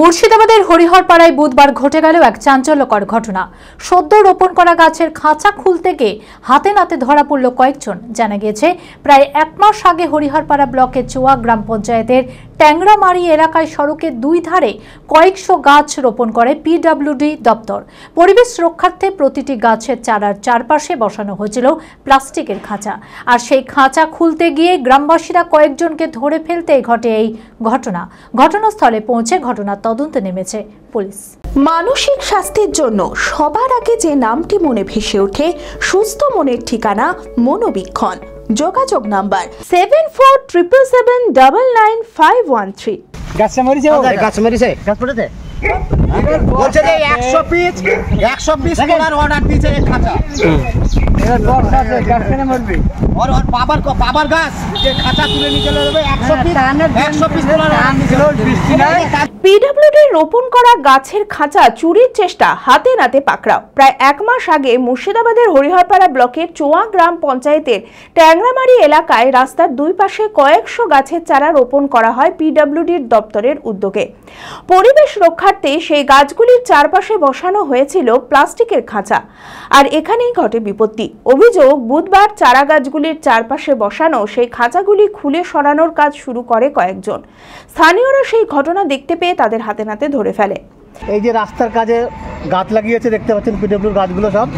মুর্শিদাবাদের হরিহরপাড়ায় বুধবার ঘটে গেল এক চাঞ্চল্যকর ঘটনা। সদ্য রোপণ করা গাছের খাঁচা খুলতে গিয়ে হাতে নাতে ধরা পড়ল কয়েকজন। জানা গিয়েছে, প্রায় এক মাস আগে হরিহরপাড়া ব্লকের চোয়া গ্রাম পঞ্চায়েতের ট্যাংরামারি এলাকায় সড়কের দুই ধারে কয়েকশো গাছ রোপণ করে পিডব্লিউডি দপ্তর। পরিবেশ রক্ষার্থে প্রতিটি গাছের চারার চারপাশে বসানো হয়েছিল প্লাস্টিকের খাঁচা, আর সেই খাঁচা খুলতে গিয়ে গ্রামবাসীরা কয়েকজনকে ধরে ফেলতে ঘটে এই ঘটনা। ঘটনাস্থলে পৌঁছে ঘটনার তদন্তে নেমেছে পুলিশ। মানসিক স্বাস্থ্যের জন্য সবার আগে যে নামটি মনে ভেসে ওঠে, সুস্থ মনের ঠিকানা মনোবীক্ষণ। যোগাযোগ নাম্বার 7477799513। গাছ মরিছে গাছ পড়েছে বলছে যে 100 পিস তোলার অর্ডার দিয়েছে এক খাঁচা। এর বক্স আছে, গাছ কেন মরবে? ওর বাবার গাছ যে খাঁচা তুলে নিয়ে চলে যাবে 100 পিস তোলার অর্ডার দিয়েছিল। বৃষ্টি নাই। পিডব্লিউডি রোপণ করা গাছের খাঁচা চুরির চেষ্টা হাতে নাতে পাকড়াও। প্রায় এক মাস আগে মুর্শিদাবাদের হরিহরপাড়া ব্লকের চোয়া গ্রাম পঞ্চায়েতের ট্যাংরামারি এলাকায় রাস্তার দুই পাশে কয়েকশো গাছের চারা রোপণ করা হয় পিডব্লিউডির দপ্তরের উদ্যোগে। পরিবেশ রক্ষার্থে সেই গাছগুলির চারপাশে বসানো হয়েছিল প্লাস্টিকের খাঁচা, আর এখানেই ঘটে বিপত্তি। অভিযোগ, বুধবার চারা গাছগুলির চারপাশে বসানো সেই খাঁচাগুলি খুলে সরানোর কাজ শুরু করে কয়েকজন। স্থানীয়রা সেই ঘটনা দেখতে পেয়ে তাদের হাতে নাতে ধরে ফেলে। এই যে রাস্তার কাজে গাছ লাগিয়েছে দেখতে পাচ্ছেন, পিডব্লিউর গাছগুলো সব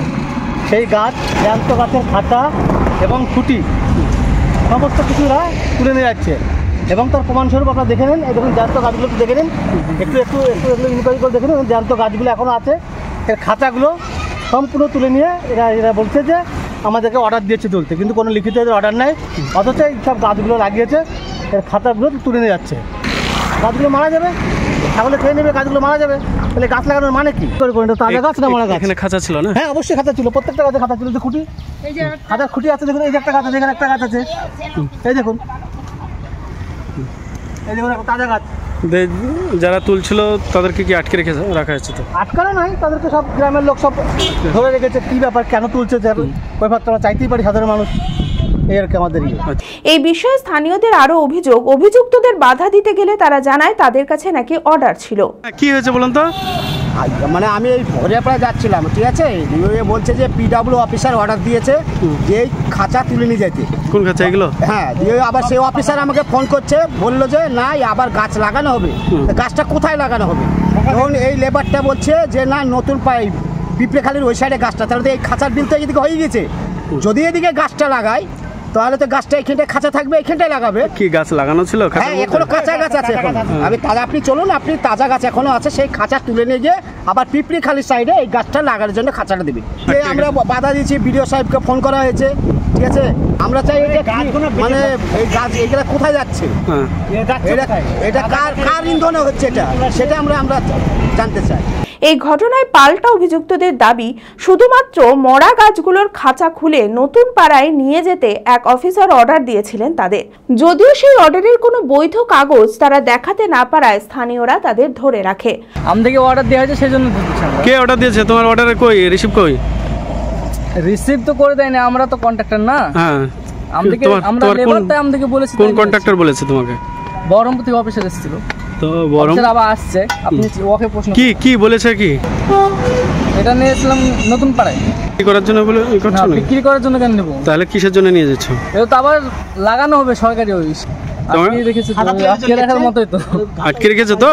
সেই গাছ, জ্যান্ত গাছের খাঁচা এবং খুঁটি সমস্ত কিছুরা তুলে নিয়ে যাচ্ছে। এবং তার প্রমাণস্বরূপ আপনারা দেখে নিন, এই দেখুন জ্যান্ত গাছগুলো দেখে নিন, একটু ইনকোয়ারি করে দেখে নিন। জ্যান্ত গাছগুলো এখনও আছে, এর খাঁচাগুলো সম্পূর্ণ তুলে নিয়ে এরা বলছে যে আমাদেরকে অর্ডার দিয়েছে তুলতে, কিন্তু কোনো লিখিত অর্ডার নেই। অথচ এই সব গাছগুলো লাগিয়েছে, এর খাঁচাগুলো তুলে নিয়ে যাচ্ছে। গাছগুলো মারা যাবে, তাহলে খেয়ে নেবে, গাছগুলো মারা যাবে। তাহলে গাছ লাগানোর মানে কি? তাজা গাছ না মারা গাছ? এখানে খাঁচা ছিল না? হ্যাঁ, অবশ্যই খাঁচা ছিল, প্রত্যেকটা গাছে খাঁচা ছিল। যে খুঁটি, খাঁচার খুঁটি আছে দেখুন, এই যে একটা গাছ আছে, এখানে একটা গাছ আছে, এই দেখুন, এই দেখুন তাজা গাছ। যারা তুলছিল তাদেরকে কি আটকে রাখা হয়েছে? তো আটকানো নয়, তাদেরকে সব গ্রামের লোক সব ধরে রেখেছে। কি ব্যাপার, কেন তুলছে, ব্যাপারটা আমরা চাইতেই পারি সাধারণ মানুষ। এই বিষয়ে স্থানীয়দের আরো অভিযোগ, অভিযুক্তদের বাধা দিতে গেলে তারা জানায় তাদের কাছে নাকি অর্ডার ছিল। কি হয়েছে বলুন তো? মানে আমি এই হরিহরপাড়া যাচ্ছিলাম, ঠিক আছে, বলছে যে পিডব্লিউ অফিসার অর্ডার দিয়েছে যে এই খাঁচা তুলে নিয়ে যেতে। কোন খাঁচা এগুলো? হ্যাঁ, দিয়ে আবার সেই অফিসার আমাকে ফোন করছে, বললো যে না আবার গাছ লাগানো হবে। গাছটা কোথায় লাগানো হবে? তখন এই লেবারটা বলছে যে না, নতুন পাইপ পিঁপড়েখালির ওই সাইডে গাছটা, তাহলে তো এই খাঁচার বিল তো এদিকে হয়ে গেছে। যদি এদিকে গাছটা লাগাই তাহলে তো গাছটা এখানটায় খাঁচা থাকবে, এখানটায় লাগাবে। কি গাছ লাগানো ছিল? হ্যাঁ, এখনো কাঁচা গাছ আছে। এখন আমি তাজা, আপনি চলুন, আপনি তাজা গাছ এখনো আছে, সেই খাঁচা তুলে নিয়ে গিয়ে আবার পিঁপড়েখালির সাইডে এই গাছটা লাগানোর জন্য খাঁচাটা দেবে। আমরা বাধা দিয়েছি, বিডিও সাহেবকে ফোন করা হয়েছে, ঠিক আছে। আমরা চাই মানে এই গাছ এগুলা কোথায় যাচ্ছে, এটা কার ইন্ধনে হচ্ছে, এটা সেটা আমরা জানতে চাই। এই ঘটনায় পাল্টা অভিযুক্তদের দাবি, শুধুমাত্র মরা গাছগুলোর খাঁচা খুলে নতুন পাড়ায় নিয়ে যেতে এক অফিসার অর্ডার দিয়েছিলেন তাদের। যদিও সেই অর্ডারের কোনো বৈধ কাগজ তারা দেখাতে না পারায় স্থানীয়রা তাদের ধরে রাখে। আমাদেরকে অর্ডার দেওয়া হয়েছে, সেই জন্য ধরছি আমরা। কে অর্ডার দিয়েছে? তোমার অর্ডারে কই রিসিভ কই? রিসিভ তো করে দেয়নি, আমরা তো কন্ট্রাক্টর না। হ্যাঁ, আমরা লেবার, তাই আমাদেরকে বলেছি। কোন কন্ট্রাক্টর বলেছে তোমাকে? বহরমপুর থেকে অফিসার এসেছিল, তো বহরমপুর আবার আসছে। আপনি ওকে প্রশ্ন কি বলেছে? কি এটা নিয়েছিলাম নতুন পাড়ায় বিক্রি করার জন্য। বলে বিক্রি করার জন্য কেন নেবো? তাহলে কিসের জন্য নিয়ে যাচ্ছ? এটা তো আবার লাগানো হবে সরকারি অফিস। আটকে রেখেছে তো।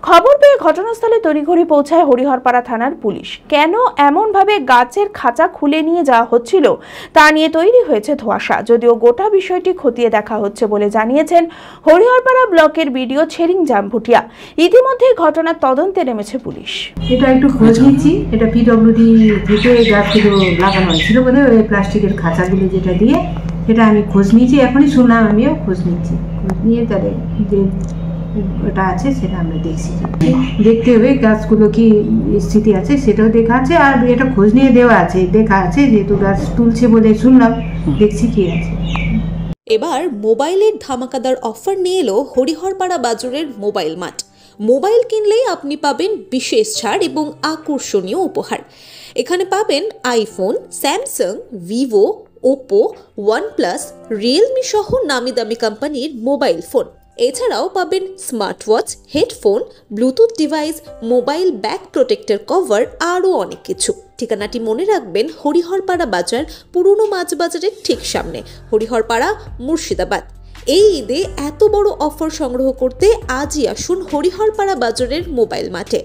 খবর পেয়ে ঘটনাস্থলে তড়িঘড়ি পৌঁছায় হরিহরপাড়া থানার পুলিশ। কেন এমন ভাবে গাছের খাঁচা খুলে নিয়ে যাওয়া হচ্ছিল তা নিয়ে তৈরি হয়েছে ধোঁয়াশা। যদিও গোটা বিষয়টি খতিয়ে দেখা হচ্ছে বলে জানিয়েছেন হরিহরপাড়া ব্লকের বিডিও ছেরিং জামভুটিয়া। ইতিমধ্যে ঘটনার তদন্তে নেমেছে পুলিশ। এটা একটু খোঁজ নিচ্ছি, এটা পিডব্লিউডি থেকে গাছগুলো লাগানো হয়েছিল বলে ওই প্লাস্টিকের খাঁচাগুলো যেটা দিয়ে, সেটা আমি খোঁজ নিয়েছি, এখনই শুনলাম, আমিও খোঁজ নিচ্ছি। খোঁজ নিয়ে তাহলে যে ওটা আছে সেটা আমরা দেখছি, দেখতে হবে গাছগুলো কি স্থিতি আছে সেটাও দেখা আছে, আর এটা খোঁজ নিয়ে দেওয়া আছে, দেখা আছে, যেহেতু গাছ তুলছে বলে শুনলাম, দেখছি কি আছে। এবার মোবাইলের ধামাকাদার অফার নিয়ে এলো হরিহরপাড়া বাজারের মোবাইল মার্ট। মোবাইল কিনলেই আপনি পাবেন বিশেষ ছাড় এবং আকর্ষণীয় উপহার। এখানে পাবেন iPhone, Samsung, Vivo, Oppo, OnePlus, Realme সহ নামি দামি কোম্পানির মোবাইল ফোন। এছাড়াও পাবেন smart watch, headphone, Bluetooth device, mobile bag protector cover, আরও অনেক কিছু। ঠিকানাটি মনে রাখবেন, হরিহরপাড়া বাজার, পুরনো মাছ বাজারের ঠিক সামনে, হরিহরপাড়া, মুর্শিদাবাদ। এই ঈদে এত বড় অফার সংগ্রহ করতে আজই আসুন হরিহরপাড়া বাজারের মোবাইল মাঠে।